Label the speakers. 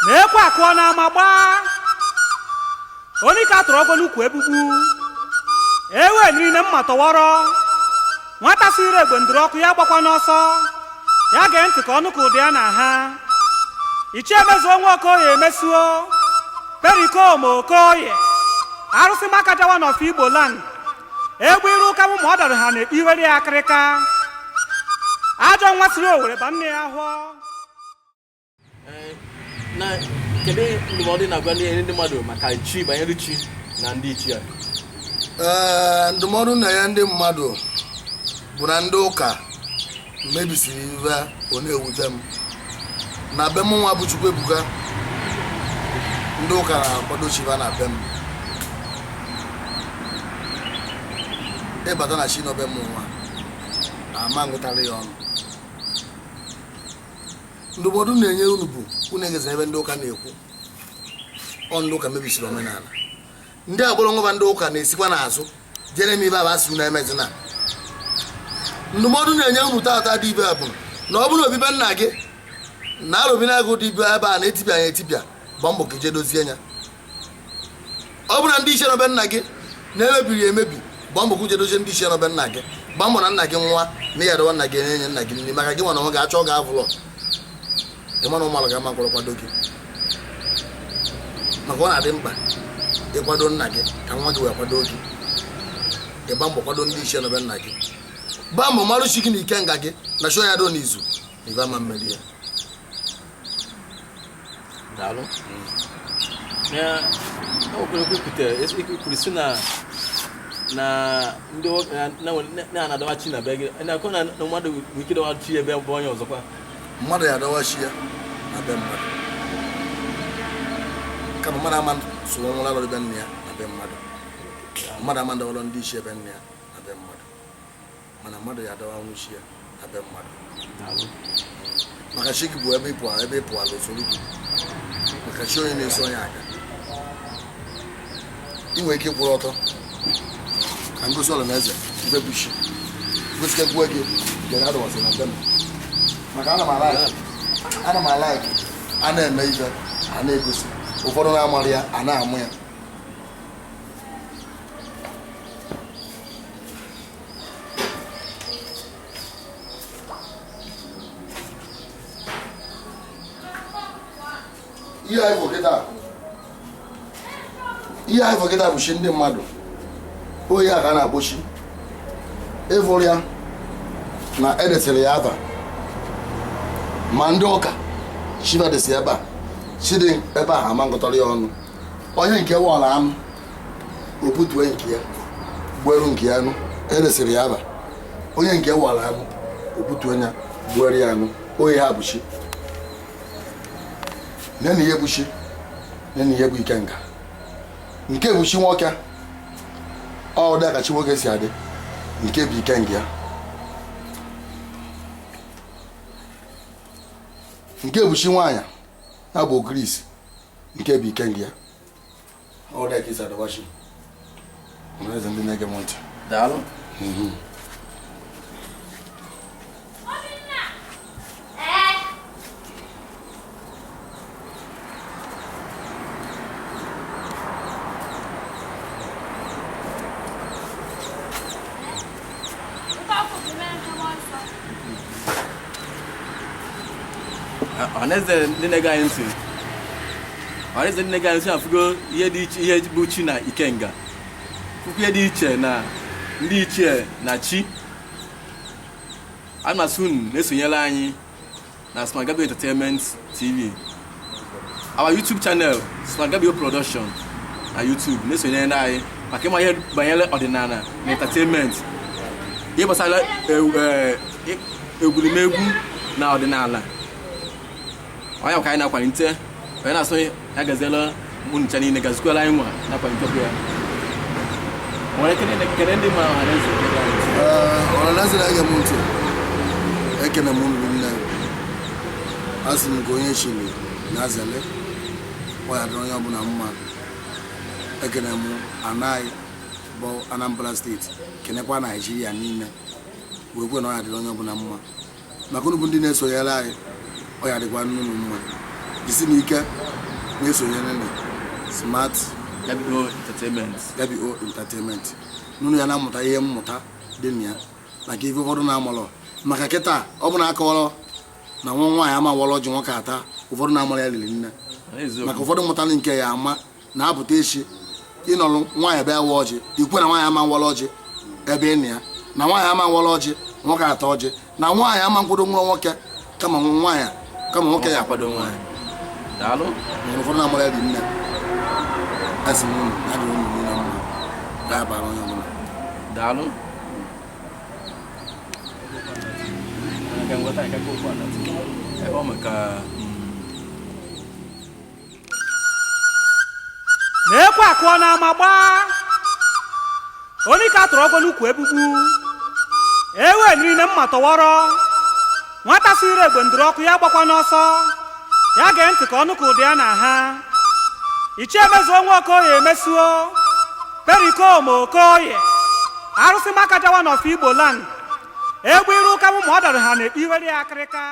Speaker 1: na-ekwe akụọ n'ama gbaa onye ka tụrụ ọgọ n'ukwu egbugbu ewe niile mma tọwọrọ nwata siri egbe ndụrụ ọkụ ya gbakwa n'ọsọ ya gee ntị ka ọnụ ka ụdị ya na ha ichie emezuo nwa okoye emesuo perikom okoye arụsị makajawa n'ọfọ Igbo land egbe iru ụka mụ ma ọ dara ha na-ekpe iwere ya akịrịka ajọ nwa siri Owere ba nne ya hụọ
Speaker 2: na kedu ndụmọdụ na-agwa ndị mmadụ maka chi banyere chi na ndị ichie
Speaker 3: ndụmọdụ na ya ndị mmadụ bụ na ndị ụka mebisiri ive ọ na-ewute m na be m nwa bụ Chukwuebuka ndị ụka na-akwado chiva na be m ịbata na chi n'obe m nwa ama ngụtara ya ọnụ ndụmọdụ na-enye unu bụ unu egezi ebe ndị ụka na-ekwu ndị ụka mebisiri omenala ndị agbụrụ nweba ndị ụka na-esikwa n'azụ jere m ibe abasị unu emezina ndụmọdụ na-enye unu tata dị ibe bụ na ọ bụrụ na obibe nna gị na arụbi na-agụ dị ibe ebe a na-etipịa ya etipịa gba mbọ ka ije dozie ya ọ bụrụ na ndị ichie n'obe nna gị na-emebiri ya emebi gba mbọ ka uje dozie ndị ichie n'obe nna gị gba mbọ na nna gị nwa na ya dọwa nna gị enye nna gị nri maka gị nwa na nwa ga-achọ ga-avụlọ ịma na ụmụala ga-ama mkpọrọ kwado gị maka ọ na-adị mkpa ịkwado nna gị ka nwa gị wee kwado gị ịgba mbọ kwado ndị ichie n'obe nna gị gbaa mbọ marụ chi gị na ike nga gị na chụọ ya do n'izu ibe ama mmeri ya
Speaker 2: daalụ kwuru si na ndị na-adọwa chi na be gị na-akọ na mmadụ nwere ike dọwa chi ebe bụ onye ọzọkwa
Speaker 3: mmadụ ya adọwa chi ya na be mmadụ kama mmadụ ama soro nwụrụ alọrọ be nne ya na be mmadụ mmadụ ama ndọwalọ ndị ichie ebe nne ya na be mmadụ mana mmadụ ya adọwa nwụchi ya na be mmadụ maka chi gị bụ ebe ịpụ ala osoro gị maka chi onye na-eso onye aga ị nwere ike kwụrụ ọtọ ka ngosi ọla na eze ibe bụ chi gosike gwuo gị nke na adọwasị na be m maka ana m ala a na-eme ibe a na-egosi ụfọdụ na-amarị ya a na-amụ ya ihe anyị fọkịta bụ chi ndị mmadụ oyi a ka a na-akpọchi ịvụrụ ya na edesịrị ya aba ma ndị ụka chiva desi ebe a chidi ebe a ama ngụtọrọ ya ọnụ onye nke wọla anụ obutue nke ya gbueru nke ya anụ edesịrị ya aba onye nke wọla anụ obutue ya gbuere ya anụ oyi ha bụ chi nene ihe bụ chi nene ihe bụ ikenga nke bụ chi nwoke ọ dị ka chi nwoke si adị nke bụ ikenga ya nke bụ chi nwaanyị ya bụ ogirisi nke bụ ikenga ya ọ dị ka isi adọwa chi eze ndị na-ege m ntị
Speaker 2: daalụ ọhaneze ndị na-ege anyị ntị afụgo ihe dị iche ihe bụ chi na ikenga fụkwa ihe dị iche na ndị ichie na chi amasị unu na-esonyere anyị na Smart Gabio Entertainment TV our YouTube channel Smart Gabio Production na YouTube na-esonyere anyị maka ịma ihe banyere ọdịnala na entertainment ihe gbasara egwuregwu na ọdịnala onye ka anyị na-akwalite onye na-asọ ya gaziela ụnụcha niile gazikwala anyị nwa na-akwalitekwa ya nwere kene ndị ma
Speaker 3: ọhaneze na-ege m ntị ekene m unu nne asị m ka onye chiri na azele ọya dịrị onye ọbụla mma ekene m anaghị bụ Anambra steeti kenekwa Naijiria niile wee kwe na ọya dịrị onye ọbụla mma maka unu bụ ndị na-esonyere anyị ọya dịkwa nnụnụ mma jisi m ike na-esonyere ndị smart
Speaker 2: AGWU entertainment
Speaker 3: AGWU entertainment n'ụlọ ya na-amụta ihe mmụta dị na ya maka ife ụfọdụ na-amalọ maka kịta ọ bụ na akọwalọ na nwa nwaanyị ama wọlọ ji nwoke ata ụfọdụ na-amala ya liri nne maka ụfọdụ mmụta nke ya ama na-apụta echi ịnọrọ nwaanyị bịa wa ọjị ikwe na nwaanyị ama nwọrọ ọjị ebe ị na ya na nwaanyị ama nwọrọ ọjị nwoke ata ọjị na nwaanyị ama nkwado nwụrụ nwoke kama nwoke ya akwado nwaanyị
Speaker 2: daalụ
Speaker 3: na ụfọdụ na-amala ya liri nne asị m unu na adịrị unu niile mma ga-abara onye ọbụla
Speaker 2: daalụ ebe ọ maka
Speaker 1: na-ekwe akụọ n'ama gbaa onye ka atụrụ ọgọ n'ukwu egbugbu ewe niile mma tọwọrọ nwata siri egbe ndụrụ ọkụ ya gbakwa n'ọsọ ya gee ntị ka ọnụ ka ụdị ya na ha ichie emezuo nwa okoye emesuo perikom okoye arụsị maka jawa n'ọfọ Igbo land egbe iru ụka ụmụ ọ dara ha na-ekpe iwere ya akịrịka